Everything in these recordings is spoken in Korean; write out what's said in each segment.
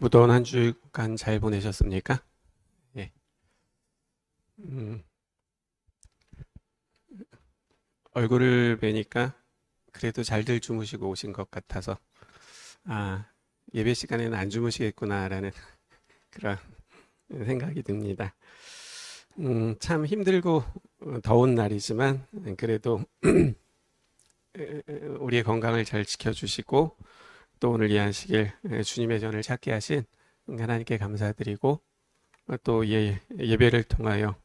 무더운 한 주간 잘 보내셨습니까? 예. 얼굴을 뵈니까 그래도 잘들 주무시고 오신 것 같아서, 아, 예배 시간에는 안 주무시겠구나라는 그런 생각이 듭니다. 참 힘들고 더운 날이지만, 그래도 우리의 건강을 잘 지켜주시고, 또 오늘 이 안식일 주님의 전을 찾게 하신 하나님께 감사드리고, 또 예배를 통하여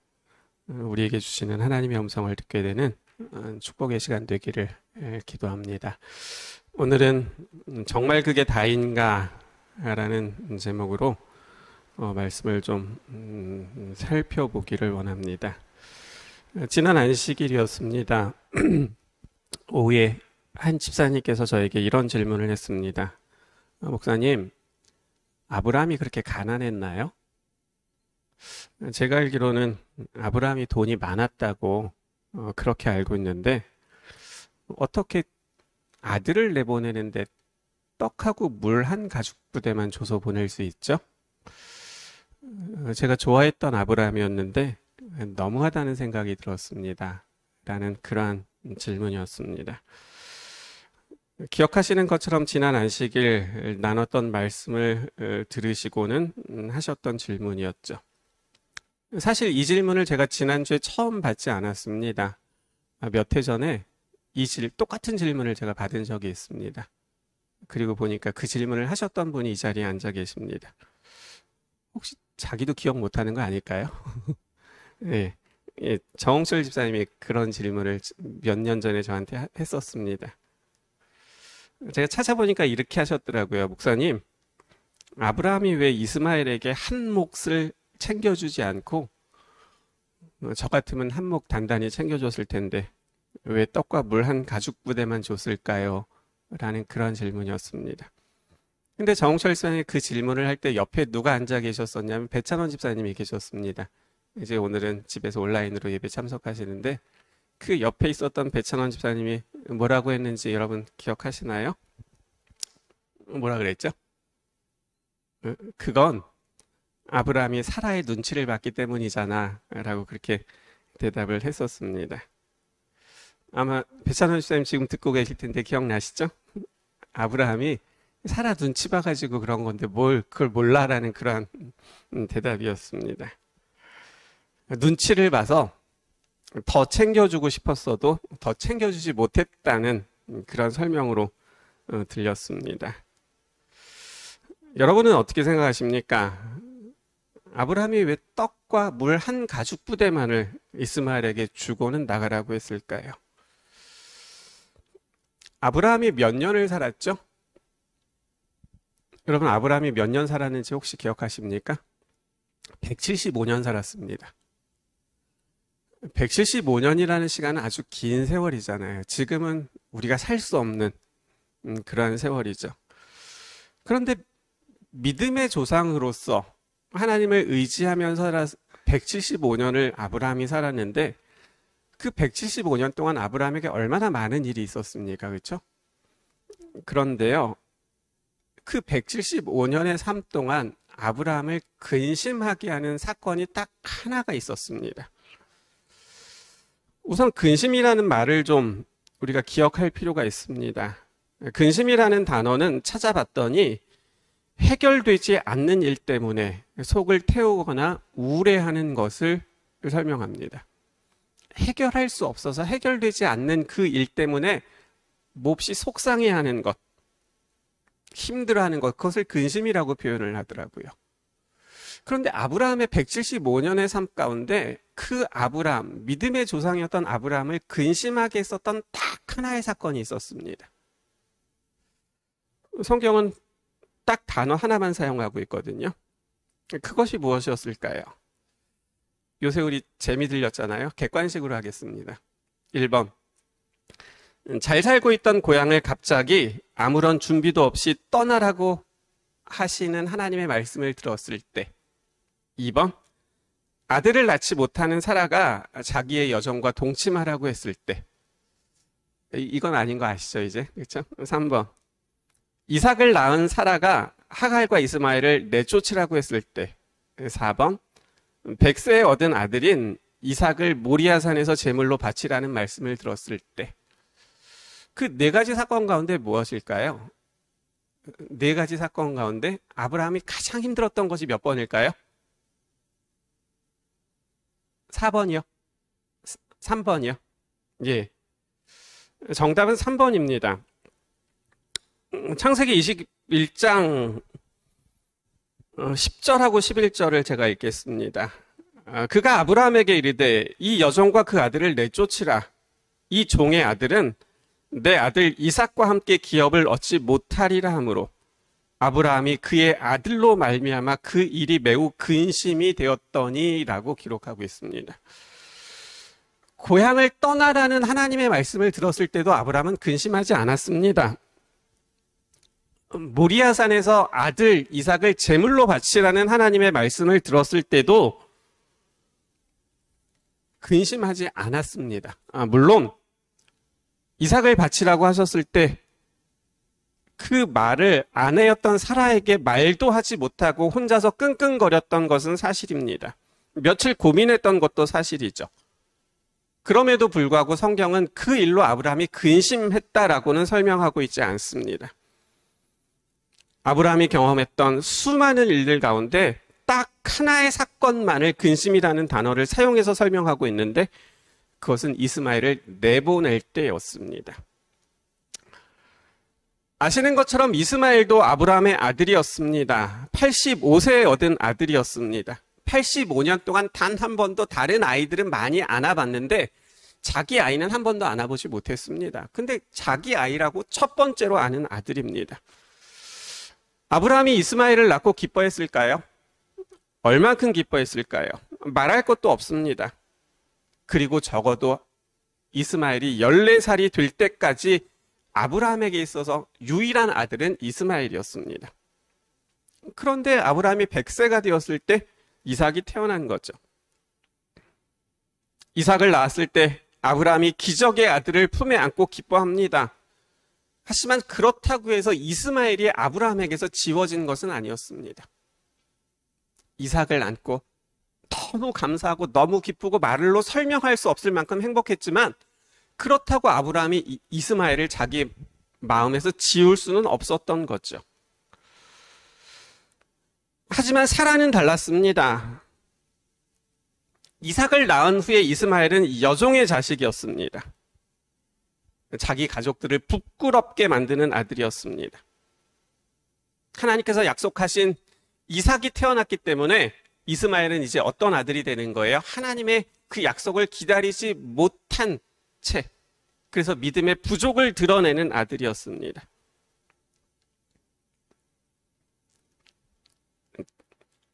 우리에게 주시는 하나님의 음성을 듣게 되는 축복의 시간 되기를 기도합니다. 오늘은 정말 그게 다인가 라는 제목으로 말씀을 좀 살펴보기를 원합니다. 지난 안식일이었습니다. 오후에 한 집사님께서 저에게 이런 질문을 했습니다. 목사님, 아브라함이 그렇게 가난했나요? 제가 알기로는 아브라함이 돈이 많았다고 그렇게 알고 있는데, 어떻게 아들을 내보내는데 떡하고 물 한 가죽 부대만 줘서 보낼 수 있죠? 제가 좋아했던 아브라함이었는데 너무하다는 생각이 들었습니다. 라는 그러한 질문이었습니다. 기억하시는 것처럼 지난 안식일 나눴던 말씀을 들으시고는 하셨던 질문이었죠. 사실 이 질문을 제가 지난주에 처음 받지 않았습니다. 몇 해 전에 똑같은 질문을 제가 받은 적이 있습니다. 그리고 보니까 그 질문을 하셨던 분이 이 자리에 앉아 계십니다. 혹시 자기도 기억 못하는 거 아닐까요? 네, 정홍철 집사님이 그런 질문을 몇 년 전에 저한테 했었습니다. 제가 찾아보니까 이렇게 하셨더라고요. 목사님, 아브라함이 왜 이스마엘에게 한 몫을 챙겨주지 않고 저 같으면 한 몫 단단히 챙겨줬을 텐데 왜 떡과 물 한 가죽 부대만 줬을까요? 라는 그런 질문이었습니다. 근데 정홍철 집사님이 그 질문을 할 때 옆에 누가 앉아 계셨었냐면 배찬원 집사님이 계셨습니다. 이제 오늘은 집에서 온라인으로 예배 참석하시는데 그 옆에 있었던 배찬원 집사님이 뭐라고 했는지 여러분 기억하시나요? 뭐라 그랬죠? 그건 아브라함이 사라의 눈치를 봤기 때문이잖아 라고 그렇게 대답을 했었습니다. 아마 배찬원 집사님 지금 듣고 계실 텐데 기억나시죠? 아브라함이 사라 눈치 봐가지고 그런 건데 뭘 그걸 몰라라는 그런 대답이었습니다. 눈치를 봐서 더 챙겨주고 싶었어도 더 챙겨주지 못했다는 그런 설명으로 들렸습니다. 여러분은 어떻게 생각하십니까? 아브라함이 왜 떡과 물 한 가죽 부대만을 이스마엘에게 주고는 나가라고 했을까요? 아브라함이 몇 년을 살았죠? 여러분, 아브라함이 몇 년 살았는지 혹시 기억하십니까? 175년 살았습니다. 175년이라는 시간은 아주 긴 세월이잖아요. 지금은 우리가 살 수 없는 그런 세월이죠. 그런데 믿음의 조상으로서 하나님을 의지하면서 175년을 아브라함이 살았는데 그 175년 동안 아브라함에게 얼마나 많은 일이 있었습니까? 그렇죠? 그런데요, 그 175년의 삶 동안 아브라함을 근심하게 하는 사건이 딱 하나가 있었습니다. 우선 근심이라는 말을 좀 우리가 기억할 필요가 있습니다. 근심이라는 단어는 찾아봤더니 해결되지 않는 일 때문에 속을 태우거나 우울해하는 것을 설명합니다. 해결할 수 없어서 해결되지 않는 그 일 때문에 몹시 속상해하는 것, 힘들어하는 것, 그것을 근심이라고 표현을 하더라고요. 그런데 아브라함의 175년의 삶 가운데 그 아브라함, 믿음의 조상이었던 아브라함을 근심하게 했었던 딱 하나의 사건이 있었습니다. 성경은 딱 단어 하나만 사용하고 있거든요. 그것이 무엇이었을까요? 요새 우리 재미 들렸잖아요. 객관식으로 하겠습니다. 1번. 잘 살고 있던 고향을 갑자기 아무런 준비도 없이 떠나라고 하시는 하나님의 말씀을 들었을 때. 2번. 아들을 낳지 못하는 사라가 자기의 여종과 동침하라고 했을 때. 이건 아닌 거 아시죠, 이제? 그렇죠? 3번. 이삭을 낳은 사라가 하갈과 이스마엘을 내쫓으라고 했을 때, 4번 100세에 얻은 아들인 이삭을 모리아산에서 제물로 바치라는 말씀을 들었을 때, 그 네 가지 사건 가운데 무엇일까요? 네 가지 사건 가운데 아브라함이 가장 힘들었던 것이 몇 번일까요? 4번이요? 3번이요? 예. 정답은 3번입니다. 창세기 21장 10절하고 11절을 제가 읽겠습니다. 그가 아브라함에게 이르되 이 여종과 그 아들을 내쫓으라. 이 종의 아들은 내 아들 이삭과 함께 기업을 얻지 못하리라 하므로 아브라함이 그의 아들로 말미암아 그 일이 매우 근심이 되었더니라고 기록하고 있습니다. 고향을 떠나라는 하나님의 말씀을 들었을 때도 아브라함은 근심하지 않았습니다. 모리아산에서 아들 이삭을 제물로 바치라는 하나님의 말씀을 들었을 때도 근심하지 않았습니다. 물론 이삭을 바치라고 하셨을 때 그 말을 아내였던 사라에게 말도 하지 못하고 혼자서 끙끙거렸던 것은 사실입니다. 며칠 고민했던 것도 사실이죠. 그럼에도 불구하고 성경은 그 일로 아브라함이 근심했다라고는 설명하고 있지 않습니다. 아브라함이 경험했던 수많은 일들 가운데 딱 하나의 사건만을 근심이라는 단어를 사용해서 설명하고 있는데 그것은 이스마엘을 내보낼 때였습니다. 아시는 것처럼 이스마엘도 아브라함의 아들이었습니다. 85세에 얻은 아들이었습니다. 85년 동안 단 한 번도 다른 아이들은 많이 안아봤는데 자기 아이는 한 번도 안아보지 못했습니다. 근데 자기 아이라고 첫 번째로 아는 아들입니다. 아브라함이 이스마엘을 낳고 기뻐했을까요? 얼만큼 기뻐했을까요? 말할 것도 없습니다. 그리고 적어도 이스마엘이 14살이 될 때까지 아브라함에게 있어서 유일한 아들은 이스마엘이었습니다. 그런데 아브라함이 100세가 되었을 때 이삭이 태어난 거죠. 이삭을 낳았을 때 아브라함이 기적의 아들을 품에 안고 기뻐합니다. 하지만 그렇다고 해서 이스마엘이 아브라함에게서 지워진 것은 아니었습니다. 이삭을 안고 너무 감사하고 너무 기쁘고 말로 설명할 수 없을 만큼 행복했지만 그렇다고 아브라함이 이스마엘을 자기 마음에서 지울 수는 없었던 거죠. 하지만 사라는 달랐습니다. 이삭을 낳은 후에 이스마엘은 여종의 자식이었습니다. 자기 가족들을 부끄럽게 만드는 아들이었습니다. 하나님께서 약속하신 이삭이 태어났기 때문에 이스마엘은 이제 어떤 아들이 되는 거예요? 하나님의 그 약속을 기다리지 못한 채, 그래서 믿음의 부족을 드러내는 아들이었습니다.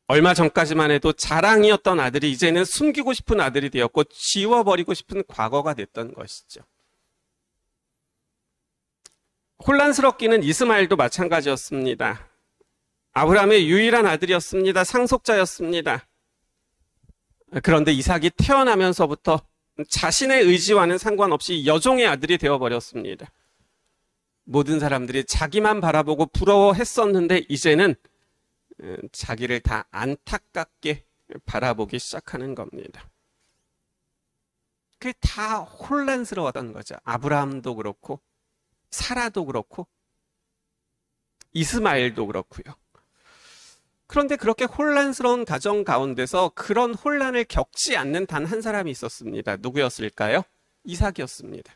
얼마 전까지만 해도 자랑이었던 아들이 이제는 숨기고 싶은 아들이 되었고 지워버리고 싶은 과거가 됐던 것이죠. 혼란스럽기는 이스마엘도 마찬가지였습니다. 아브라함의 유일한 아들이었습니다. 상속자였습니다. 그런데 이삭이 태어나면서부터 자신의 의지와는 상관없이 여종의 아들이 되어버렸습니다. 모든 사람들이 자기만 바라보고 부러워했었는데 이제는 자기를 다 안타깝게 바라보기 시작하는 겁니다. 그게 다 혼란스러웠던 거죠. 아브라함도 그렇고 사라도 그렇고 이스마엘도 그렇고요. 그런데 그렇게 혼란스러운 가정 가운데서 그런 혼란을 겪지 않는 단 한 사람이 있었습니다. 누구였을까요? 이삭이었습니다.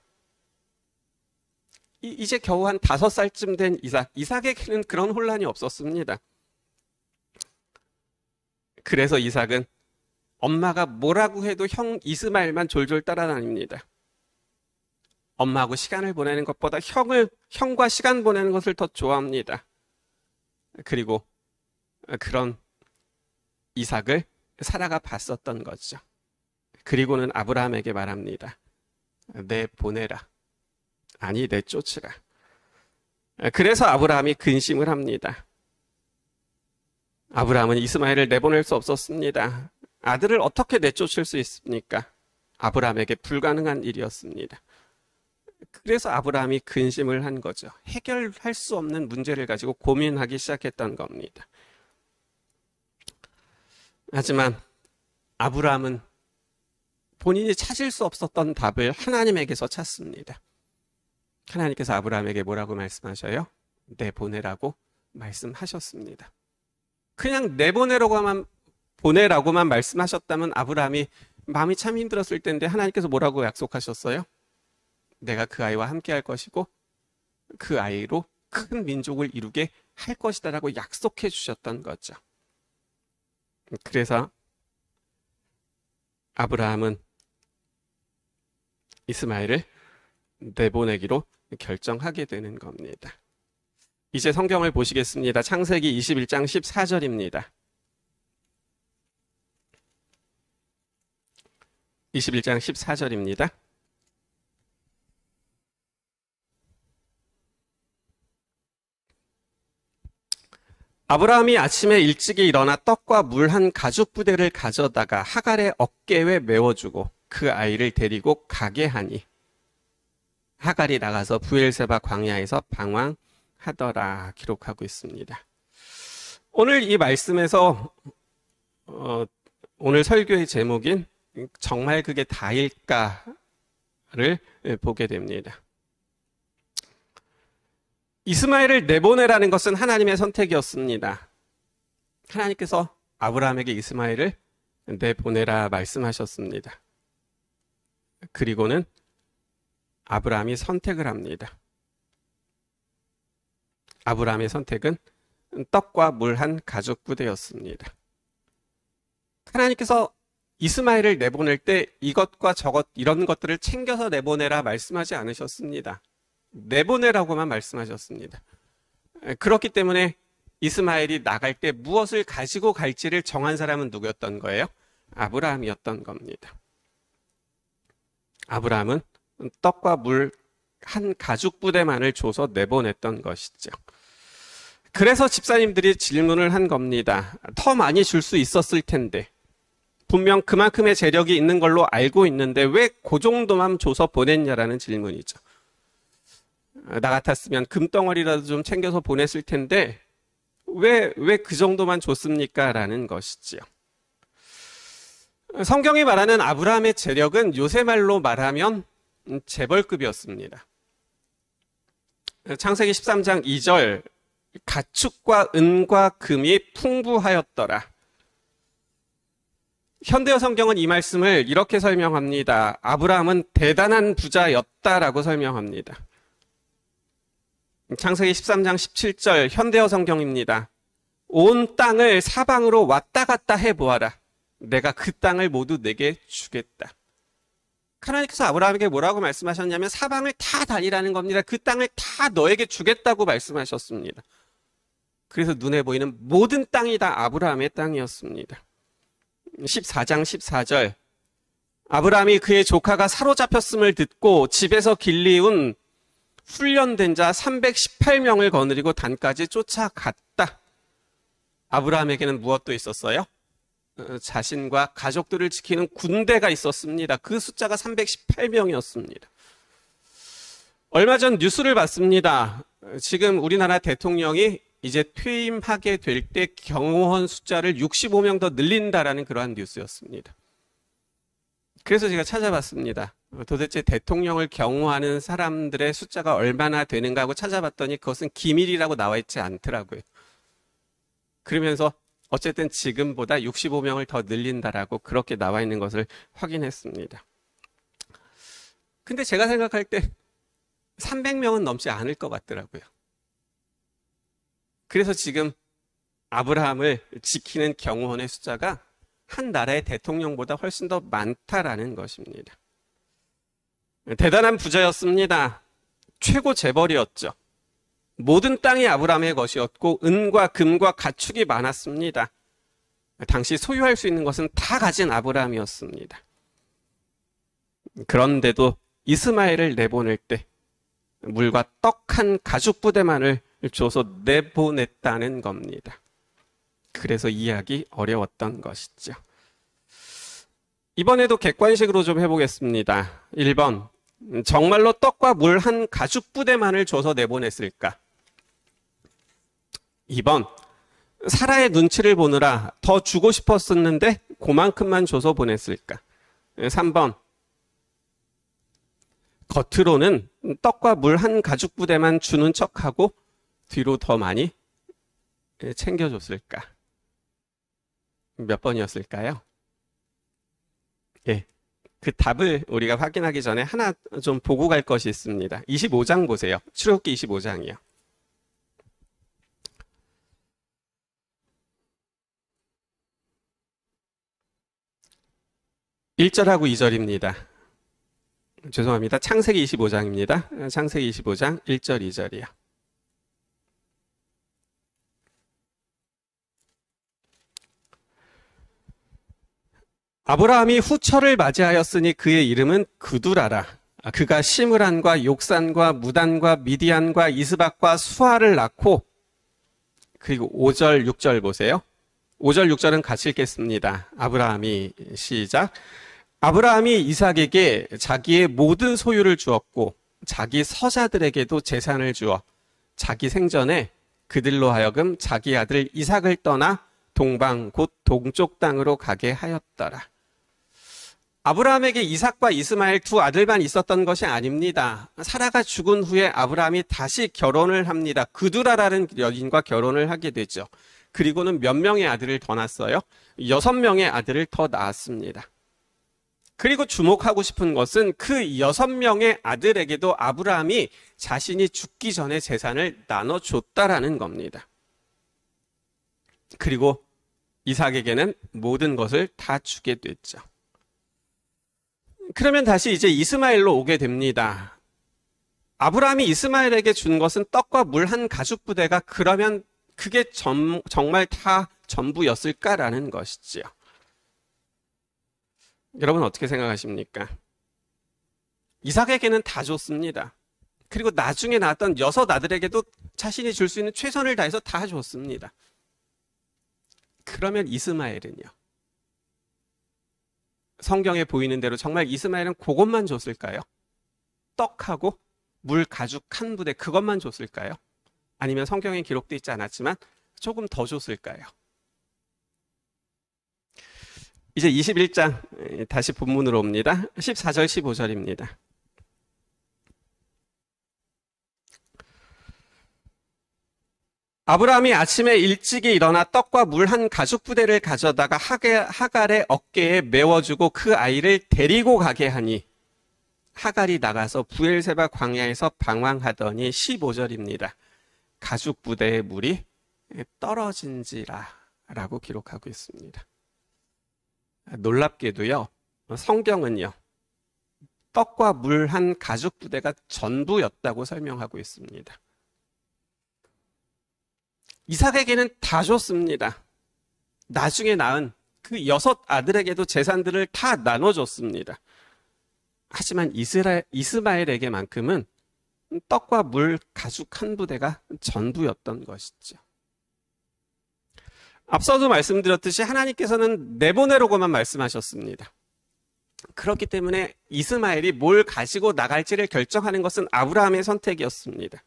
이제 겨우 한 5살쯤 된 이삭에게는 그런 혼란이 없었습니다. 그래서 이삭은 엄마가 뭐라고 해도 형 이스마엘만 졸졸 따라다닙니다. 엄마하고 시간을 보내는 것보다 형과 시간 보내는 것을 더 좋아합니다. 그리고 그런 이삭을 사라가 봤었던 거죠. 그리고는 아브라함에게 말합니다. 내보내라. 아니, 내쫓으라. 그래서 아브라함이 근심을 합니다. 아브라함은 이스마엘을 내보낼 수 없었습니다. 아들을 어떻게 내쫓을 수 있습니까? 아브라함에게 불가능한 일이었습니다. 그래서 아브라함이 근심을 한 거죠. 해결할 수 없는 문제를 가지고 고민하기 시작했던 겁니다. 하지만 아브라함은 본인이 찾을 수 없었던 답을 하나님에게서 찾습니다. 하나님께서 아브라함에게 뭐라고 말씀하셔요? 내보내라고 말씀하셨습니다. 그냥 보내라고만 말씀하셨다면 아브라함이 마음이 참 힘들었을 텐데 하나님께서 뭐라고 약속하셨어요? 내가 그 아이와 함께 할 것이고 그 아이로 큰 민족을 이루게 할 것이다 라고 약속해 주셨던 거죠. 그래서 아브라함은 이스마엘을 내보내기로 결정하게 되는 겁니다. 이제 성경을 보시겠습니다. 창세기 21장 14절입니다. 21장 14절입니다. 아브라함이 아침에 일찍이 일어나 떡과 물 한 가죽 부대를 가져다가 하갈의 어깨에 메워주고 그 아이를 데리고 가게 하니 하갈이 나가서 브엘세바 광야에서 방황하더라 기록하고 있습니다. 오늘 이 말씀에서 오늘 설교의 제목인 정말 그게 다일까를 보게 됩니다. 이스마엘을 내보내라는 것은 하나님의 선택이었습니다. 하나님께서 아브라함에게 이스마엘을 내보내라 말씀하셨습니다. 그리고는 아브라함이 선택을 합니다. 아브라함의 선택은 떡과 물 한 가죽 부대였습니다. 하나님께서 이스마엘을 내보낼 때 이것과 저것 이런 것들을 챙겨서 내보내라 말씀하지 않으셨습니다. 내보내라고만 말씀하셨습니다. 그렇기 때문에 이스마엘이 나갈 때 무엇을 가지고 갈지를 정한 사람은 누구였던 거예요? 아브라함이었던 겁니다. 아브라함은 떡과 물 한 가죽 부대만을 줘서 내보냈던 것이죠. 그래서 집사님들이 질문을 한 겁니다. 더 많이 줄 수 있었을 텐데 분명 그만큼의 재력이 있는 걸로 알고 있는데 왜 그 정도만 줘서 보냈냐라는 질문이죠. 나 같았으면 금덩어리라도 좀 챙겨서 보냈을 텐데 왜 그 정도만 줬습니까? 라는 것이지요. 성경이 말하는 아브라함의 재력은 요새 말로 말하면 재벌급이었습니다. 창세기 13장 2절 가축과 은과 금이 풍부하였더라. 현대어 성경은 이 말씀을 이렇게 설명합니다. 아브라함은 대단한 부자였다라고 설명합니다. 창세기 13장 17절 현대어 성경입니다. 온 땅을 사방으로 왔다 갔다 해보아라. 내가 그 땅을 모두 내게 주겠다. 하나님께서 아브라함에게 뭐라고 말씀하셨냐면 사방을 다 다니라는 겁니다. 그 땅을 다 너에게 주겠다고 말씀하셨습니다. 그래서 눈에 보이는 모든 땅이 다 아브라함의 땅이었습니다. 14장 14절 아브라함이 그의 조카가 사로잡혔음을 듣고 집에서 길리운 훈련된 자 318명을 거느리고 단까지 쫓아갔다. 아브라함에게는 무엇도 있었어요? 자신과 가족들을 지키는 군대가 있었습니다. 그 숫자가 318명이었습니다. 얼마 전 뉴스를 봤습니다. 지금 우리나라 대통령이 이제 퇴임하게 될 때 경호원 숫자를 65명 더 늘린다라는 그러한 뉴스였습니다. 그래서 제가 찾아봤습니다. 도대체 대통령을 경호하는 사람들의 숫자가 얼마나 되는가 하고 찾아봤더니 그것은 기밀이라고 나와 있지 않더라고요. 그러면서 어쨌든 지금보다 65명을 더 늘린다라고 그렇게 나와 있는 것을 확인했습니다. 근데 제가 생각할 때 300명은 넘지 않을 것 같더라고요. 그래서 지금 아브라함을 지키는 경호원의 숫자가 한 나라의 대통령보다 훨씬 더 많다라는 것입니다. 대단한 부자였습니다. 최고 재벌이었죠. 모든 땅이 아브라함의 것이었고 은과 금과 가축이 많았습니다. 당시 소유할 수 있는 것은 다 가진 아브라함이었습니다. 그런데도 이스마엘을 내보낼 때 물과 떡 한 가죽 부대만을 줘서 내보냈다는 겁니다. 그래서 이해하기 어려웠던 것이죠. 이번에도 객관식으로 좀 해보겠습니다. 1번 정말로 떡과 물 한 가죽 부대만을 줘서 내보냈을까? 2번, 사라의 눈치를 보느라 더 주고 싶었었는데 그만큼만 줘서 보냈을까? 3번, 겉으로는 떡과 물 한 가죽 부대만 주는 척하고 뒤로 더 많이 챙겨줬을까? 몇 번이었을까요? 예. 그 답을 우리가 확인하기 전에 하나 좀 보고 갈 것이 있습니다. 25장 보세요. 출애굽기 25장이요. 1절하고 2절입니다. 죄송합니다. 창세기 25장입니다. 창세기 25장 1절, 2절이요. 아브라함이 후처를 맞이하였으니 그의 이름은 그두라라. 그가 시므란과 욕산과 무단과 미디안과 이스박과 수아를 낳고, 그리고 5절, 6절 보세요. 5절, 6절은 같이 읽겠습니다. 아브라함이 시작. 아브라함이 이삭에게 자기의 모든 소유를 주었고 자기 서자들에게도 재산을 주어 자기 생전에 그들로 하여금 자기 아들 이삭을 떠나 동방 곧 동쪽 땅으로 가게 하였더라. 아브라함에게 이삭과 이스마엘 두 아들만 있었던 것이 아닙니다. 사라가 죽은 후에 아브라함이 다시 결혼을 합니다. 그두라라는 여인과 결혼을 하게 되죠. 그리고는 몇 명의 아들을 더 낳았어요? 6명의 아들을 더 낳았습니다. 그리고 주목하고 싶은 것은 그 6명의 아들에게도 아브라함이 자신이 죽기 전에 재산을 나눠줬다라는 겁니다. 그리고 이삭에게는 모든 것을 다 주게 됐죠. 그러면 다시 이제 이스마엘로 오게 됩니다. 아브라함이 이스마엘에게 준 것은 떡과 물 한 가죽 부대가 그러면 그게 정말 다 전부였을까라는 것이지요. 여러분 어떻게 생각하십니까? 이삭에게는 다 줬습니다. 그리고 나중에 낳았던 6 아들에게도 자신이 줄 수 있는 최선을 다해서 다 줬습니다. 그러면 이스마엘은요? 성경에 보이는 대로 정말 이스마엘은 그것만 줬을까요? 떡하고 물 가죽 한 부대 그것만 줬을까요? 아니면 성경에 기록되어 있지 않았지만 조금 더 줬을까요? 이제 21장 다시 본문으로 옵니다. 14절 15절입니다. 아브라함이 아침에 일찍이 일어나 떡과 물 한 가죽 부대를 가져다가 하갈의 어깨에 메워주고 그 아이를 데리고 가게 하니 하갈이 나가서 부엘세바 광야에서 방황하더니 15절입니다. 가죽 부대의 물이 떨어진지라 라고 기록하고 있습니다. 놀랍게도요, 성경은요, 떡과 물 한 가죽 부대가 전부였다고 설명하고 있습니다. 이삭에게는 다 줬습니다. 나중에 낳은 그 6 아들에게도 재산들을 다 나눠줬습니다. 하지만 이스마엘에게만큼은 떡과 물 가죽 한 부대가 전부였던 것이죠. 앞서도 말씀드렸듯이 하나님께서는 내보내라고만 말씀하셨습니다. 그렇기 때문에 이스마엘이 뭘 가지고 나갈지를 결정하는 것은 아브라함의 선택이었습니다.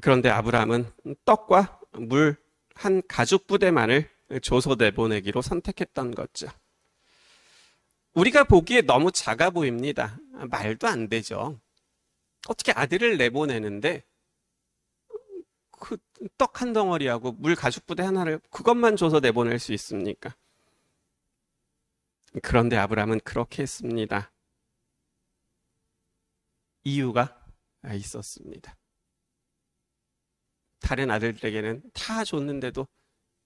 그런데 아브라함은 떡과 물 한 가죽 부대만을 줘서 내보내기로 선택했던 거죠. 우리가 보기에 너무 작아 보입니다. 말도 안 되죠. 어떻게 아들을 내보내는데 그 떡 한 덩어리하고 물 가죽 부대 하나를 그것만 줘서 내보낼 수 있습니까? 그런데 아브라함은 그렇게 했습니다. 이유가 있었습니다. 다른 아들들에게는 다 줬는데도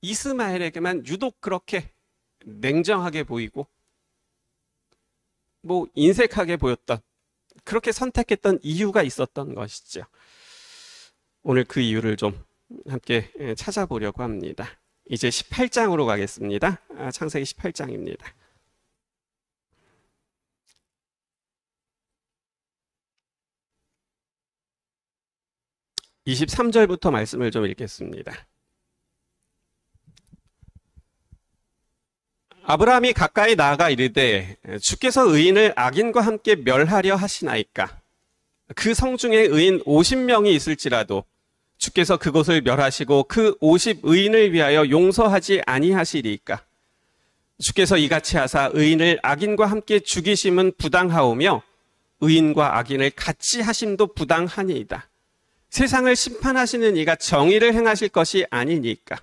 이스마엘에게만 유독 그렇게 냉정하게 보이고 인색하게 보였던, 그렇게 선택했던 이유가 있었던 것이죠. 오늘 그 이유를 좀 함께 찾아보려고 합니다. 이제 18장으로 가겠습니다. 창세기 18장입니다. 23절부터 말씀을 좀 읽겠습니다. 아브라함이 가까이 나아가 이르되 주께서 의인을 악인과 함께 멸하려 하시나이까? 그 성 중에 의인 50명이 있을지라도 주께서 그곳을 멸하시고 그 50 의인을 위하여 용서하지 아니하시리이까? 주께서 이같이 하사 의인을 악인과 함께 죽이심은 부당하오며 의인과 악인을 같이 하심도 부당하니이다. 세상을 심판하시는 이가 정의를 행하실 것이 아니니까.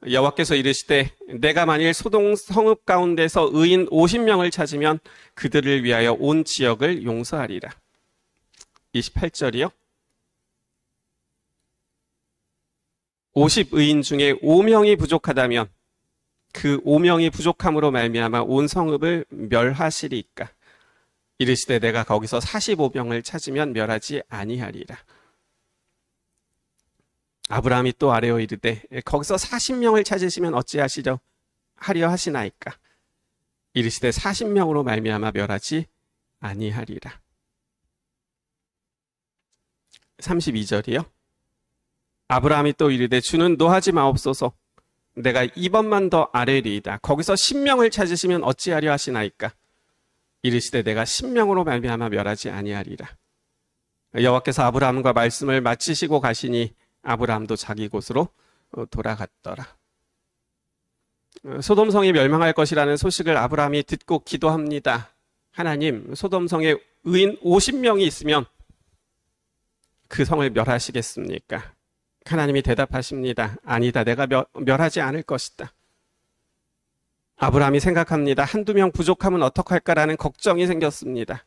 여호와께서 이르시되 내가 만일 소돔 성읍 가운데서 의인 50명을 찾으면 그들을 위하여 온 지역을 용서하리라. 28절이요. 50의인 중에 5명이 부족하다면 그 5명이 부족함으로 말미암아 온 성읍을 멸하시리까? 이르시되 내가 거기서 45명을 찾으면 멸하지 아니하리라. 아브라함이 또 아뢰어 이르되 거기서 40명을 찾으시면 어찌하시려 하려 하시나이까? 이르시되 40명으로 말미암아 멸하지 아니하리라. 32절이요. 아브라함이 또 이르되 주는 노하지 마옵소서. 내가 2번만 더 아뢰리이다. 거기서 10명을 찾으시면 어찌하려 하시나이까? 이르시되 내가 10명으로 말미암아 멸하지 아니하리라. 여호와께서 아브라함과 말씀을 마치시고 가시니 아브라함도 자기 곳으로 돌아갔더라. 소돔성이 멸망할 것이라는 소식을 아브라함이 듣고 기도합니다. 하나님, 소돔성에 의인 50명이 있으면 그 성을 멸하시겠습니까? 하나님이 대답하십니다. 아니다, 내가 멸하지 않을 것이다. 아브라함이 생각합니다. 한두 명 부족하면 어떡할까라는 걱정이 생겼습니다.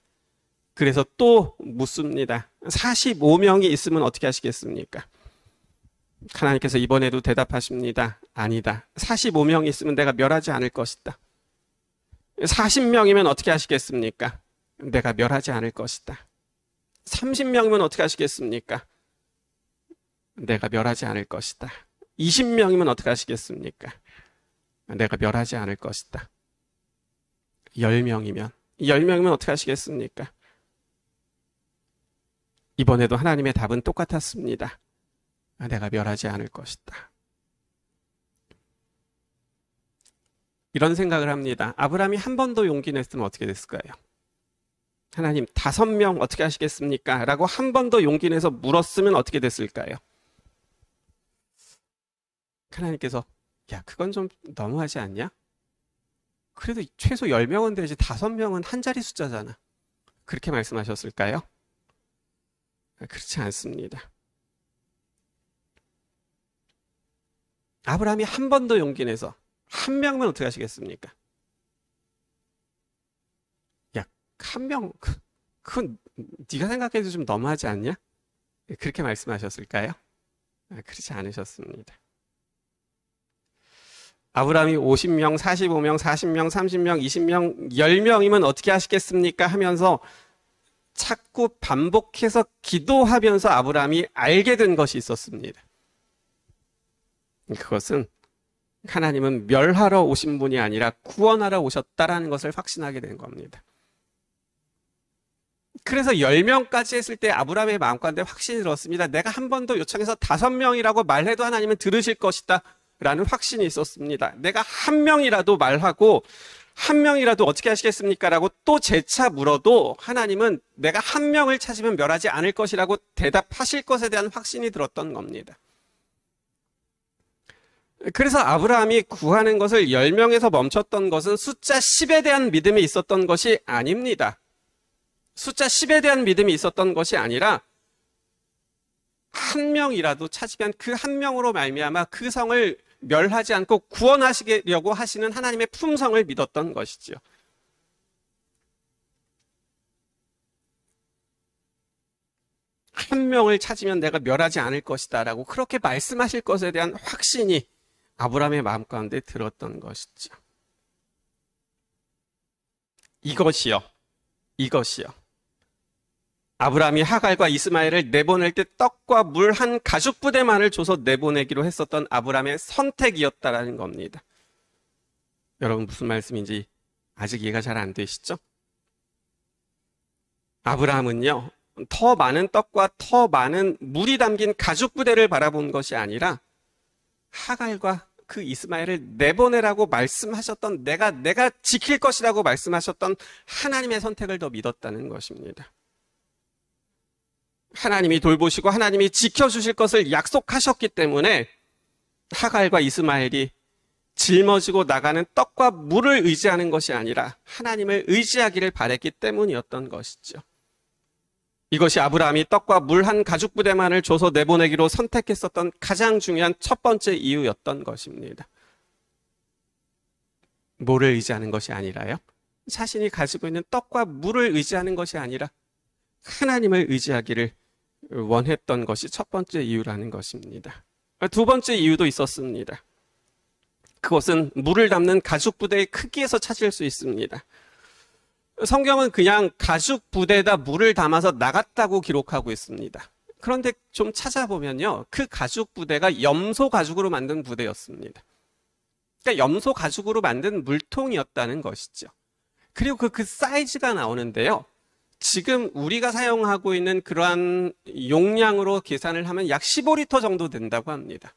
그래서 또 묻습니다. 45명이 있으면 어떻게 하시겠습니까? 하나님께서 이번에도 대답하십니다. 아니다. 45명이 있으면 내가 멸하지 않을 것이다. 40명이면 어떻게 하시겠습니까? 내가 멸하지 않을 것이다. 30명이면 어떻게 하시겠습니까? 내가 멸하지 않을 것이다. 20명이면 어떻게 하시겠습니까? 내가 멸하지 않을 것이다. 10명이면 어떻게 하시겠습니까? 이번에도 하나님의 답은 똑같았습니다. 내가 멸하지 않을 것이다. 이런 생각을 합니다. 아브라함이 한 번 더 용기 냈으면 어떻게 됐을까요? 하나님, 5명 어떻게 하시겠습니까? 라고 한 번 더 용기 내서 물었으면 어떻게 됐을까요? 하나님께서 야, 그건 좀 너무하지 않냐? 그래도 최소 10명은 되지 5명은 한 자리 숫자잖아. 그렇게 말씀하셨을까요? 그렇지 않습니다. 아브라함이 한 번 더 용기 내서 1명만 어떻게 하시겠습니까? 야, 1명, 그건 네가 생각해도 좀 너무하지 않냐? 그렇게 말씀하셨을까요? 그렇지 않으셨습니다. 아브라함이 50명, 45명, 40명, 30명, 20명, 10명이면 어떻게 하시겠습니까? 하면서 자꾸 반복해서 기도하면서 아브라함이 알게 된 것이 있었습니다. 그것은 하나님은 멸하러 오신 분이 아니라 구원하러 오셨다라는 것을 확신하게 된 겁니다. 그래서 10명까지 했을 때 아브라함의 마음가운데 확신이 들었습니다. 내가 한 번 더 요청해서 5명이라고 말해도 하나님은 들으실 것이다 라는 확신이 있었습니다. 내가 1명이라도 말하고 1명이라도 어떻게 하시겠습니까? 라고 또 재차 물어도 하나님은 내가 1명을 찾으면 멸하지 않을 것이라고 대답하실 것에 대한 확신이 들었던 겁니다. 그래서 아브라함이 구하는 것을 10명에서 멈췄던 것은 숫자 10에 대한 믿음이 있었던 것이 아닙니다. 숫자 10에 대한 믿음이 있었던 것이 아니라 1명이라도 찾으면 그 1명으로 말미암아 그 성을 멸하지 않고 구원하시려고 하시는 하나님의 품성을 믿었던 것이죠. 한 명을 찾으면 내가 멸하지 않을 것이다 라고 그렇게 말씀하실 것에 대한 확신이 아브라함의 마음 가운데 들었던 것이죠. 이것이요. 아브라함이 하갈과 이스마엘을 내보낼 때 떡과 물 한 가죽 부대만을 줘서 내보내기로 했었던 아브라함의 선택이었다라는 겁니다. 여러분 무슨 말씀인지 아직 이해가 잘 안 되시죠? 아브라함은요, 더 많은 떡과 더 많은 물이 담긴 가죽 부대를 바라본 것이 아니라 하갈과 그 이스마엘을 내보내라고 말씀하셨던, 내가 지킬 것이라고 말씀하셨던 하나님의 선택을 더 믿었다는 것입니다. 하나님이 돌보시고 하나님이 지켜주실 것을 약속하셨기 때문에 하갈과 이스마엘이 짊어지고 나가는 떡과 물을 의지하는 것이 아니라 하나님을 의지하기를 바랬기 때문이었던 것이죠. 이것이 아브라함이 떡과 물 한 가죽 부대만을 줘서 내보내기로 선택했었던 가장 중요한 첫 번째 이유였던 것입니다. 뭐를 의지하는 것이 아니라요? 자신이 가지고 있는 떡과 물을 의지하는 것이 아니라 하나님을 의지하기를 원했던 것이 첫 번째 이유라는 것입니다. 두 번째 이유도 있었습니다. 그것은 물을 담는 가죽 부대의 크기에서 찾을 수 있습니다. 성경은 그냥 가죽 부대에다 물을 담아서 나갔다고 기록하고 있습니다. 그런데 좀 찾아보면요, 그 가죽 부대가 염소 가죽으로 만든 부대였습니다. 그러니까 염소 가죽으로 만든 물통이었다는 것이죠. 그리고 그 사이즈가 나오는데요, 지금 우리가 사용하고 있는 그러한 용량으로 계산을 하면 약 15리터 정도 된다고 합니다.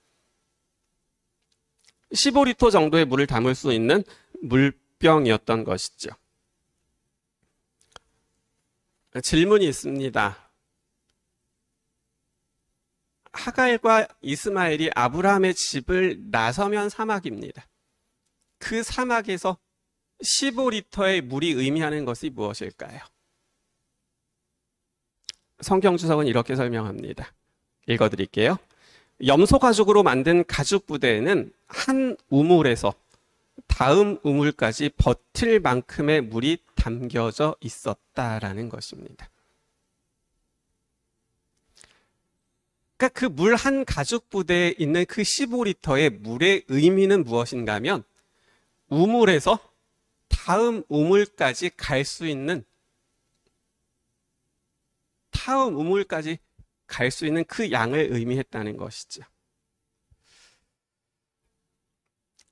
15리터 정도의 물을 담을 수 있는 물병이었던 것이죠. 질문이 있습니다. 하갈과 이스마엘이 아브라함의 집을 나서면 사막입니다. 그 사막에서 15리터의 물이 의미하는 것이 무엇일까요? 성경 주석은 이렇게 설명합니다. 읽어드릴게요. 염소 가죽으로 만든 가죽 부대에는 한 우물에서 다음 우물까지 버틸 만큼의 물이 담겨져 있었다라는 것입니다. 그러니까 그 물 한 가죽 부대에 있는 그 15리터의 물의 의미는 무엇인가 하면 우물에서 다음 우물까지 갈 수 있는 그 양을 의미했다는 것이죠.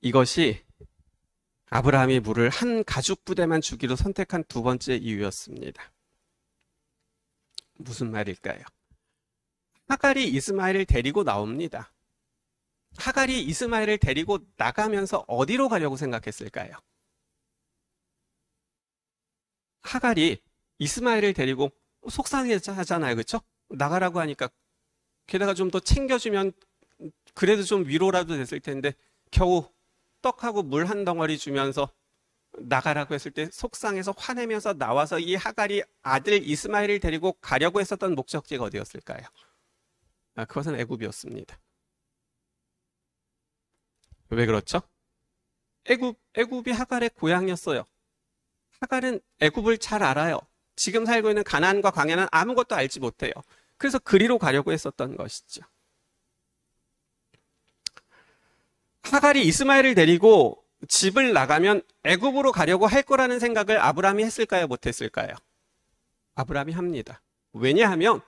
이것이 아브라함이 물을 한 가죽 부대만 주기로 선택한 두 번째 이유였습니다. 무슨 말일까요? 하갈이 이스마엘을 데리고 나옵니다. 하갈이 이스마엘을 데리고 나가면서 어디로 가려고 생각했을까요? 하갈이 이스마엘을 데리고 속상해하잖아요, 그렇죠? 나가라고 하니까 게다가 좀 더 챙겨주면 그래도 좀 위로라도 됐을 텐데 겨우 떡하고 물 한 덩어리 주면서 나가라고 했을 때 속상해서 화내면서 나와서 이 하갈이 아들 이스마엘을 데리고 가려고 했었던 목적지가 어디였을까요? 그것은 애굽이었습니다. 왜 그렇죠? 애굽이 하갈의 고향이었어요. 하갈은 애굽을 잘 알아요. 지금 살고 있는 가나안과 광야는 아무것도 알지 못해요. 그래서 그리로 가려고 했었던 것이죠. 하갈이 이스마엘을 데리고 집을 나가면 애굽으로 가려고 할 거라는 생각을 아브라함이 했을까요? 못했을까요? 아브라함이 합니다. 왜냐하면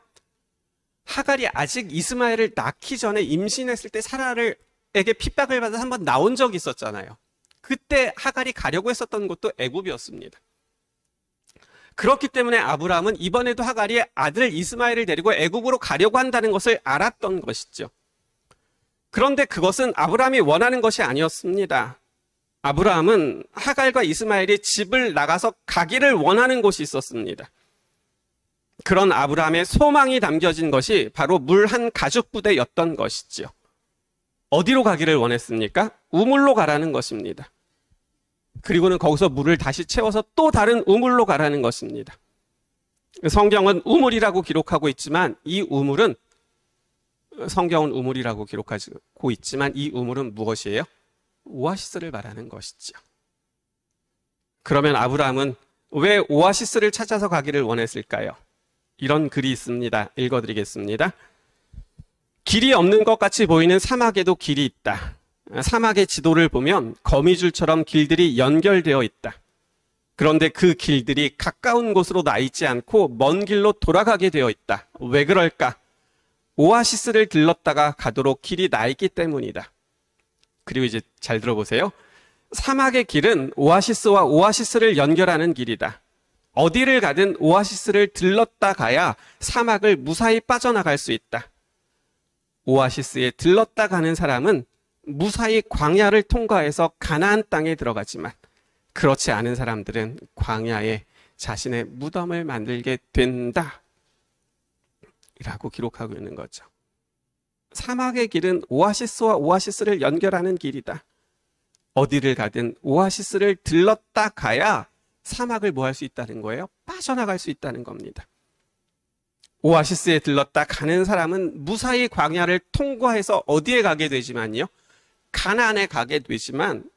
하갈이 아직 이스마엘을 낳기 전에 임신했을 때 사라에게 핍박을 받아서 한번 나온 적이 있었잖아요. 그때 하갈이 가려고 했었던 곳도 애굽이었습니다. 그렇기 때문에 아브라함은 이번에도 하갈이 아들 이스마엘을 데리고 애굽으로 가려고 한다는 것을 알았던 것이죠. 그런데 그것은 아브라함이 원하는 것이 아니었습니다. 아브라함은 하갈과 이스마엘이 집을 나가서 가기를 원하는 곳이 있었습니다. 그런 아브라함의 소망이 담겨진 것이 바로 물 한 가죽 부대였던 것이지요. 어디로 가기를 원했습니까? 우물로 가라는 것입니다. 그리고는 거기서 물을 다시 채워서 또 다른 우물로 가라는 것입니다. 성경은 우물이라고 기록하고 있지만 성경은 우물이라고 기록하고 있지만 이 우물은 무엇이에요? 오아시스를 말하는 것이죠. 그러면 아브라함은 왜 오아시스를 찾아서 가기를 원했을까요? 이런 글이 있습니다. 읽어드리겠습니다. 길이 없는 것 같이 보이는 사막에도 길이 있다. 사막의 지도를 보면 거미줄처럼 길들이 연결되어 있다. 그런데 그 길들이 가까운 곳으로 나 있지 않고 먼 길로 돌아가게 되어 있다. 왜 그럴까? 오아시스를 들렀다가 가도록 길이 나 있기 때문이다. 그리고 이제 잘 들어보세요. 사막의 길은 오아시스와 오아시스를 연결하는 길이다. 어디를 가든 오아시스를 들렀다 가야 사막을 무사히 빠져나갈 수 있다. 오아시스에 들렀다 가는 사람은 무사히 광야를 통과해서 가나안 땅에 들어가지만 그렇지 않은 사람들은 광야에 자신의 무덤을 만들게 된다 라고 기록하고 있는 거죠. 사막의 길은 오아시스와 오아시스를 연결하는 길이다. 어디를 가든 오아시스를 들렀다 가야 사막을 뭐 할 수 있다는 거예요? 빠져나갈 수 있다는 겁니다. 오아시스에 들렀다 가는 사람은 무사히 광야를 통과해서 어디에 가게 되지만요, 가나안에 가게 되지만,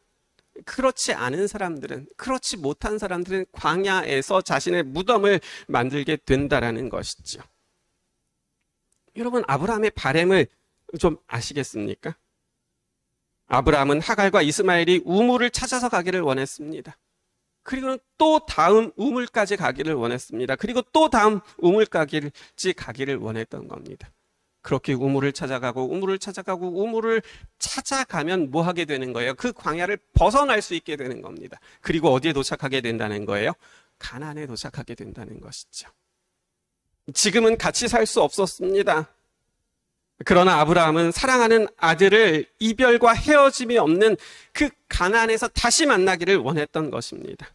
그렇지 않은 사람들은, 그렇지 못한 사람들은 광야에서 자신의 무덤을 만들게 된다라는 것이죠. 여러분, 아브라함의 바램을 좀 아시겠습니까? 아브라함은 하갈과 이스마엘이 우물을 찾아서 가기를 원했습니다. 그리고 또 다음 우물까지 가기를 원했습니다. 그리고 또 다음 우물까지 가기를 원했던 겁니다. 그렇게 우물을 찾아가고 우물을 찾아가면 뭐 하게 되는 거예요? 그 광야를 벗어날 수 있게 되는 겁니다. 그리고 어디에 도착하게 된다는 거예요? 가나안에 도착하게 된다는 것이죠. 지금은 같이 살 수 없었습니다. 그러나 아브라함은 사랑하는 아들을 이별과 헤어짐이 없는 그 가나안에서 다시 만나기를 원했던 것입니다.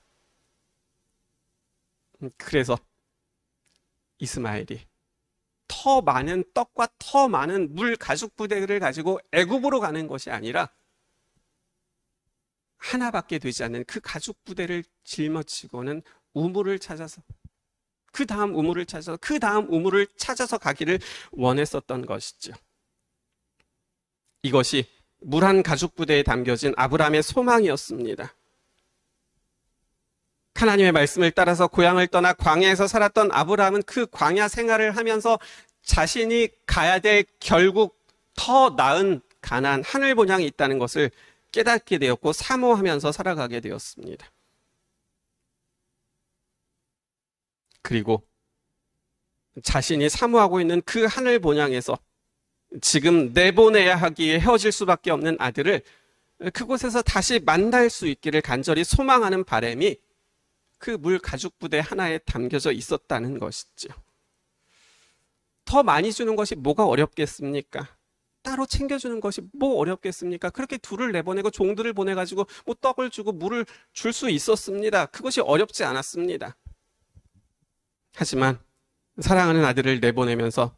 그래서 이스마엘이 더 많은 떡과 더 많은 물 가죽 부대를 가지고 애굽으로 가는 것이 아니라 하나밖에 되지 않는 그 가죽 부대를 짊어지고는 우물을 찾아서, 그 다음 우물을 찾아서 가기를 원했었던 것이죠. 이것이 물 한 가죽 부대에 담겨진 아브라함의 소망이었습니다. 하나님의 말씀을 따라서 고향을 떠나 광야에서 살았던 아브라함은 그 광야 생활을 하면서 자신이 가야 될 결국 더 나은 가나안 하늘 본향이 있다는 것을 깨닫게 되었고 사모하면서 살아가게 되었습니다. 그리고 자신이 사모하고 있는 그 하늘 본향에서 지금 내보내야 하기에 헤어질 수밖에 없는 아들을 그곳에서 다시 만날 수 있기를 간절히 소망하는 바람이 그 물 가죽 부대 하나에 담겨져 있었다는 것이죠. 더 많이 주는 것이 뭐가 어렵겠습니까? 따로 챙겨주는 것이 뭐 어렵겠습니까? 그렇게 둘을 내보내고 종들을 보내가지고 뭐 떡을 주고 물을 줄 수 있었습니다. 그것이 어렵지 않았습니다. 하지만 사랑하는 아들을 내보내면서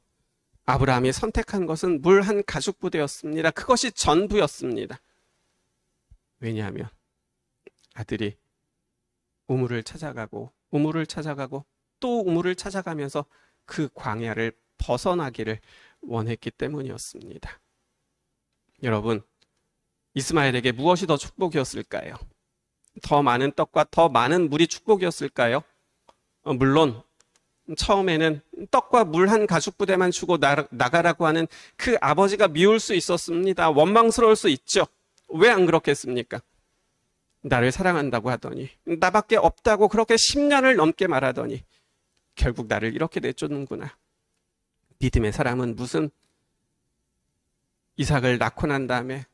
아브라함이 선택한 것은 물 한 가죽 부대였습니다. 그것이 전부였습니다. 왜냐하면 아들이 우물을 찾아가고 또 우물을 찾아가면서 그 광야를 벗어나기를 원했기 때문이었습니다. 여러분, 이스마엘에게 무엇이 더 축복이었을까요? 더 많은 떡과 더 많은 물이 축복이었을까요? 물론 처음에는 떡과 물 한 가죽 부대만 주고 나가라고 하는 그 아버지가 미울 수 있었습니다. 원망스러울 수 있죠. 왜 안 그렇겠습니까? 나를 사랑한다고 하더니, 나밖에 없다고 그렇게 10년을 넘게 말하더니 결국 나를 이렇게 내쫓는구나. 믿음의 사람은 무슨 이삭을 낳고 난 다음에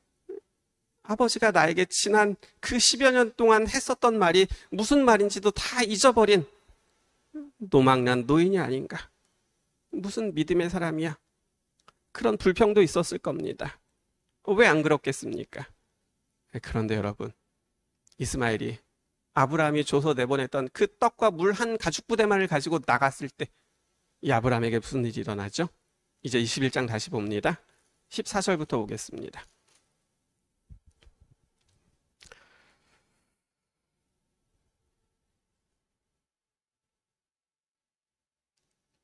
아버지가 나에게 지난 그 10여 년 동안 했었던 말이 무슨 말인지도 다 잊어버린 노망난 노인이 아닌가. 무슨 믿음의 사람이야. 그런 불평도 있었을 겁니다. 왜 안 그렇겠습니까? 그런데 여러분, 이스마엘이 아브라함이 줘서 내보냈던 그 떡과 물 한 가죽 부대만을 가지고 나갔을 때 이 아브라함에게 무슨 일이 일어나죠? 이제 21장 다시 봅니다. 14절부터 보겠습니다.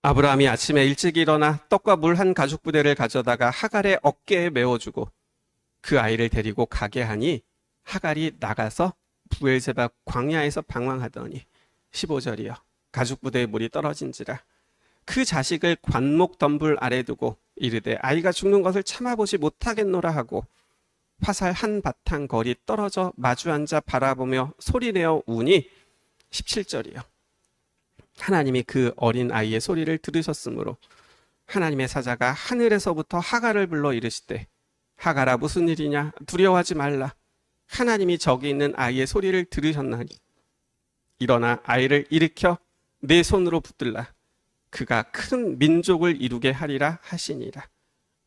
아브라함이 아침에 일찍 일어나 떡과 물 한 가죽 부대를 가져다가 하갈의 어깨에 메워주고 그 아이를 데리고 가게 하니 하갈이 나가서 부엘제바 광야에서 방황하더니 15절이요. 가죽 부대에 물이 떨어진지라 그 자식을 관목 덤불 아래 두고 이르되 아이가 죽는 것을 참아보지 못하겠노라 하고 화살 한 바탕 거리 떨어져 마주 앉아 바라보며 소리내어 우니 17절이요. 하나님이 그 어린 아이의 소리를 들으셨으므로 하나님의 사자가 하늘에서부터 하갈을 불러 이르시되 하갈아 무슨 일이냐 두려워하지 말라. 하나님이 저기 있는 아이의 소리를 들으셨나니 일어나 아이를 일으켜 내 손으로 붙들라. 그가 큰 민족을 이루게 하리라 하시니라.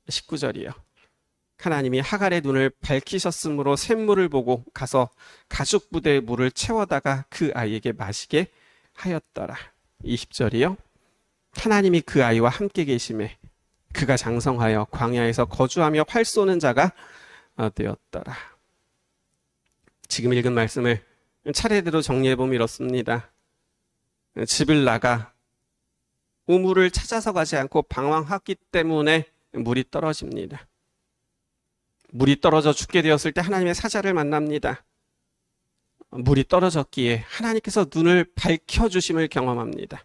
19절이요. 하나님이 하갈의 눈을 밝히셨으므로 샘물을 보고 가서 가죽 부대에 물을 채워다가 그 아이에게 마시게 하였더라. 20절이요. 하나님이 그 아이와 함께 계심에 그가 장성하여 광야에서 거주하며 활 쏘는 자가 되었더라. 지금 읽은 말씀을 차례대로 정리해보면 이렇습니다. 집을 나가 우물을 찾아서 가지 않고 방황했기 때문에 물이 떨어집니다. 물이 떨어져 죽게 되었을 때 하나님의 사자를 만납니다. 물이 떨어졌기에 하나님께서 눈을 밝혀주심을 경험합니다.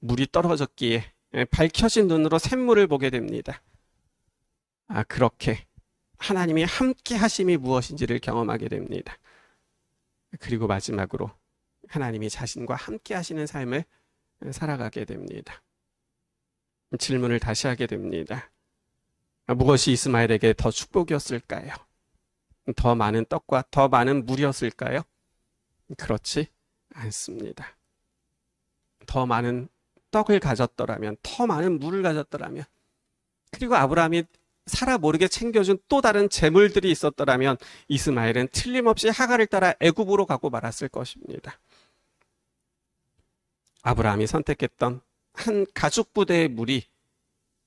물이 떨어졌기에 밝혀진 눈으로 샘물을 보게 됩니다. 그렇게 하나님이 함께 하심이 무엇인지를 경험하게 됩니다. 그리고 마지막으로 하나님이 자신과 함께 하시는 삶을 살아가게 됩니다. 질문을 다시 하게 됩니다. 무엇이 이스마엘에게 더 축복이었을까요? 더 많은 떡과 더 많은 물이었을까요? 그렇지 않습니다. 더 많은 떡을 가졌더라면, 더 많은 물을 가졌더라면, 그리고 아브라함이 살아 모르게 챙겨준 또 다른 재물들이 있었더라면 이스마엘은 틀림없이 하갈을 따라 애굽으로 가고 말았을 것입니다. 아브라함이 선택했던 한 가죽 부대의 물이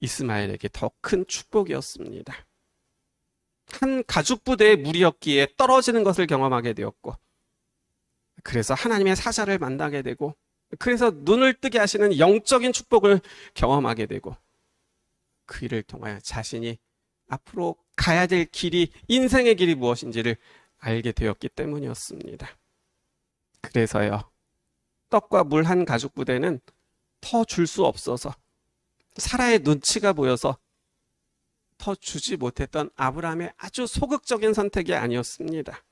이스마엘에게 더 큰 축복이었습니다. 한 가죽 부대의 물이었기에 떨어지는 것을 경험하게 되었고, 그래서 하나님의 사자를 만나게 되고, 그래서 눈을 뜨게 하시는 영적인 축복을 경험하게 되고, 그 일을 통하여 자신이 앞으로 가야 될 길이, 인생의 길이 무엇인지를 알게 되었기 때문이었습니다. 그래서요, 떡과 물 한 가죽 부대는 더 줄 수 없어서, 사라의 눈치가 보여서 더 주지 못했던 아브라함의 아주 소극적인 선택이 아니었습니다.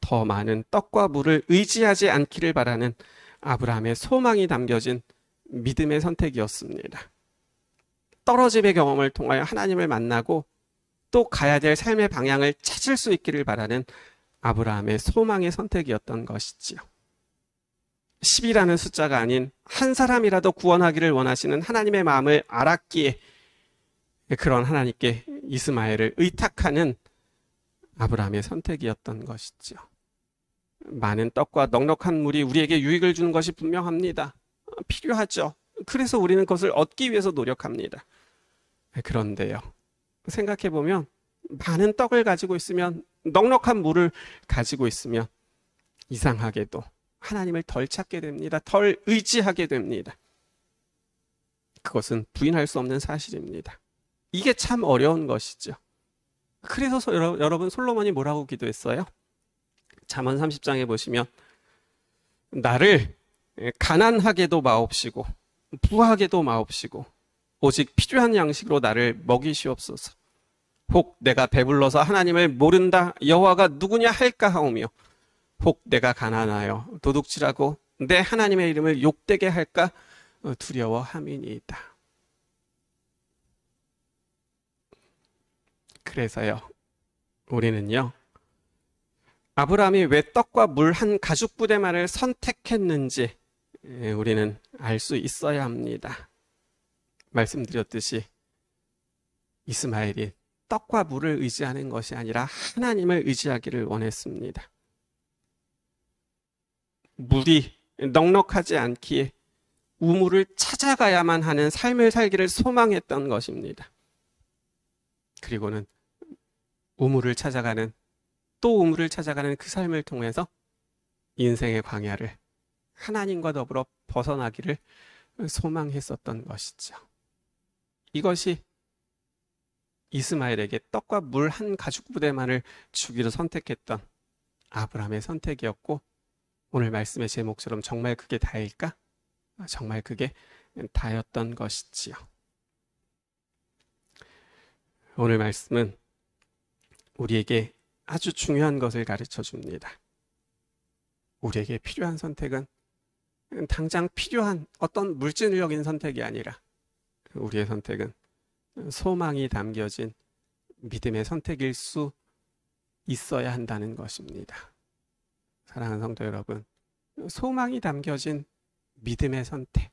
더 많은 떡과 물을 의지하지 않기를 바라는 아브라함의 소망이 담겨진 믿음의 선택이었습니다. 떨어짐의 경험을 통하여 하나님을 만나고 또 가야 될 삶의 방향을 찾을 수 있기를 바라는 아브라함의 소망의 선택이었던 것이지요. 10이라는 숫자가 아닌 한 사람이라도 구원하기를 원하시는 하나님의 마음을 알았기에 그런 하나님께 이스마엘을 의탁하는 아브라함의 선택이었던 것이죠. 많은 떡과 넉넉한 물이 우리에게 유익을 주는 것이 분명합니다. 필요하죠. 그래서 우리는 그것을 얻기 위해서 노력합니다. 그런데요, 생각해보면 많은 떡을 가지고 있으면, 넉넉한 물을 가지고 있으면 이상하게도 하나님을 덜 찾게 됩니다. 덜 의지하게 됩니다. 그것은 부인할 수 없는 사실입니다. 이게 참 어려운 것이죠. 그래서 여러분, 솔로몬이 뭐라고 기도했어요? 잠언 30장에 보시면 나를 가난하게도 마옵시고 부하게도 마옵시고 오직 필요한 양식으로 나를 먹이시옵소서. 혹 내가 배불러서 하나님을 모른다 여호와가 누구냐 할까 하오며 혹 내가 가난하여 도둑질하고 내 하나님의 이름을 욕되게 할까 두려워함이니이다. 그래서요, 우리는요, 아브라함이 왜 떡과 물 한 가죽 부대만을 선택했는지 우리는 알 수 있어야 합니다. 말씀드렸듯이 이스마엘이 떡과 물을 의지하는 것이 아니라 하나님을 의지하기를 원했습니다. 물이 넉넉하지 않기에 우물을 찾아가야만 하는 삶을 살기를 소망했던 것입니다. 그리고는 우물을 찾아가는, 또 우물을 찾아가는 그 삶을 통해서 인생의 광야를 하나님과 더불어 벗어나기를 소망했었던 것이죠. 이것이 이스마엘에게 떡과 물 한 가죽 부대만을 주기로 선택했던 아브라함의 선택이었고, 오늘 말씀의 제목처럼 정말 그게 다일까? 정말 그게 다였던 것이지요. 오늘 말씀은 우리에게 아주 중요한 것을 가르쳐 줍니다. 우리에게 필요한 선택은 당장 필요한 어떤 물질적인 선택이 아니라 우리의 선택은 소망이 담겨진 믿음의 선택일 수 있어야 한다는 것입니다. 사랑하는 성도 여러분, 소망이 담겨진 믿음의 선택,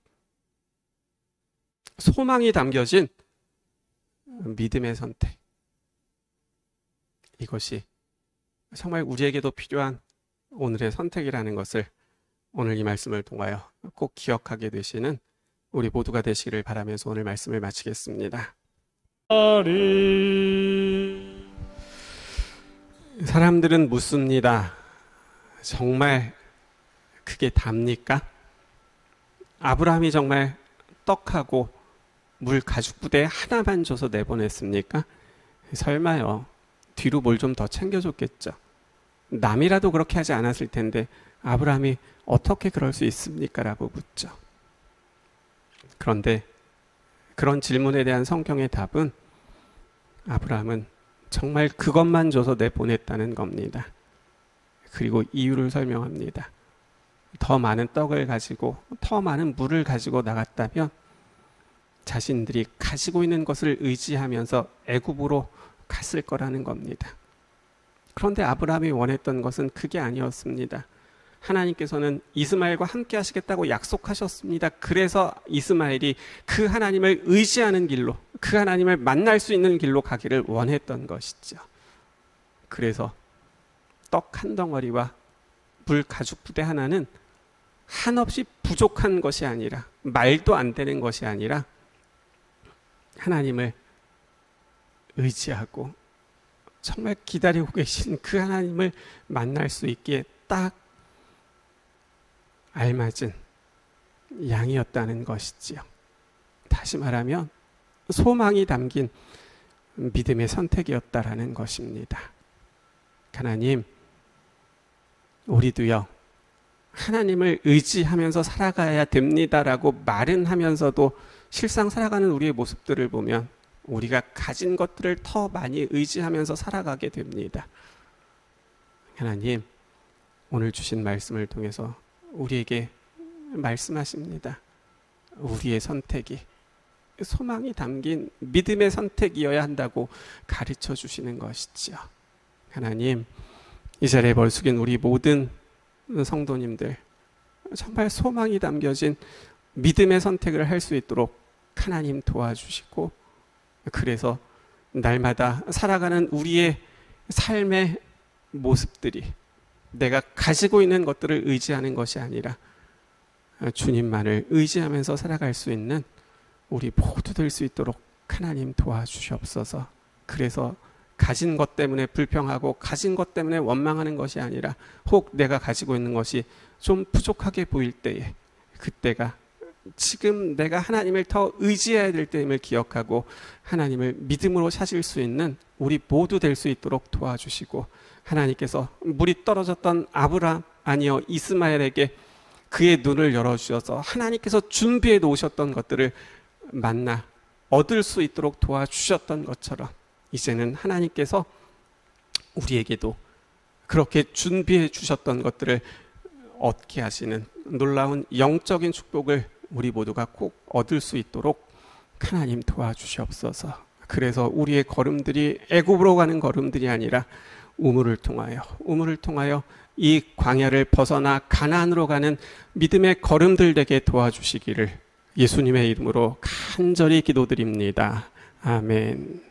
소망이 담겨진 믿음의 선택. 이것이 정말 우리에게도 필요한 오늘의 선택이라는 것을 오늘 이 말씀을 통하여 꼭 기억하게 되시는 우리 모두가 되시기를 바라면서 오늘 말씀을 마치겠습니다. 사람들은 묻습니다. 정말 그게 답니까? 아브라함이 정말 떡하고 물 가죽 부대 하나만 줘서 내보냈습니까? 설마요. 뒤로 뭘 좀 더 챙겨줬겠죠. 남이라도 그렇게 하지 않았을 텐데 아브라함이 어떻게 그럴 수 있습니까? 라고 묻죠. 그런데 그런 질문에 대한 성경의 답은 아브라함은 정말 그것만 줘서 내보냈다는 겁니다. 그리고 이유를 설명합니다. 더 많은 떡을 가지고 더 많은 물을 가지고 나갔다면 자신들이 가지고 있는 것을 의지하면서 애굽으로 갔을 거라는 겁니다. 그런데 아브라함이 원했던 것은 그게 아니었습니다. 하나님께서는 이스마엘과 함께 하시겠다고 약속하셨습니다. 그래서 이스마엘이 그 하나님을 의지하는 길로, 그 하나님을 만날 수 있는 길로 가기를 원했던 것이죠. 그래서 떡 한 덩어리와 물 가죽 부대 하나는 한없이 부족한 것이 아니라, 말도 안 되는 것이 아니라 하나님을 의지하고 정말 기다리고 계신 그 하나님을 만날 수 있기에 딱 알맞은 양이었다는 것이지요. 다시 말하면 소망이 담긴 믿음의 선택이었다라는 것입니다. 하나님, 우리도요, 하나님을 의지하면서 살아가야 됩니다라고 말은 하면서도 실상 살아가는 우리의 모습들을 보면 우리가 가진 것들을 더 많이 의지하면서 살아가게 됩니다. 하나님, 오늘 주신 말씀을 통해서 우리에게 말씀하십니다. 우리의 선택이 소망이 담긴 믿음의 선택이어야 한다고 가르쳐 주시는 것이지요. 하나님, 이 자리에 벌숙인 우리 모든 성도님들, 정말 소망이 담겨진 믿음의 선택을 할 수 있도록 하나님 도와주시고, 그래서 날마다 살아가는 우리의 삶의 모습들이 내가 가지고 있는 것들을 의지하는 것이 아니라 주님만을 의지하면서 살아갈 수 있는 우리 모두 될 수 있도록 하나님 도와주시옵소서. 그래서 가진 것 때문에 불평하고 가진 것 때문에 원망하는 것이 아니라 혹 내가 가지고 있는 것이 좀 부족하게 보일 때에 그때가 지금 내가 하나님을 더 의지해야 될 때임을 기억하고 하나님을 믿음으로 찾을 수 있는 우리 모두 될 수 있도록 도와주시고, 하나님께서 물이 떨어졌던 아브라함 아니요 이스마엘에게 그의 눈을 열어주셔서 하나님께서 준비해 놓으셨던 것들을 만나 얻을 수 있도록 도와주셨던 것처럼 이제는 하나님께서 우리에게도 그렇게 준비해 주셨던 것들을 얻게 하시는 놀라운 영적인 축복을 우리 모두가 꼭 얻을 수 있도록 하나님 도와주시옵소서. 그래서 우리의 걸음들이 애굽으로 가는 걸음들이 아니라 우물을 통하여 이 광야를 벗어나 가나안으로 가는 믿음의 걸음들 되게 도와주시기를 예수님의 이름으로 간절히 기도드립니다. 아멘.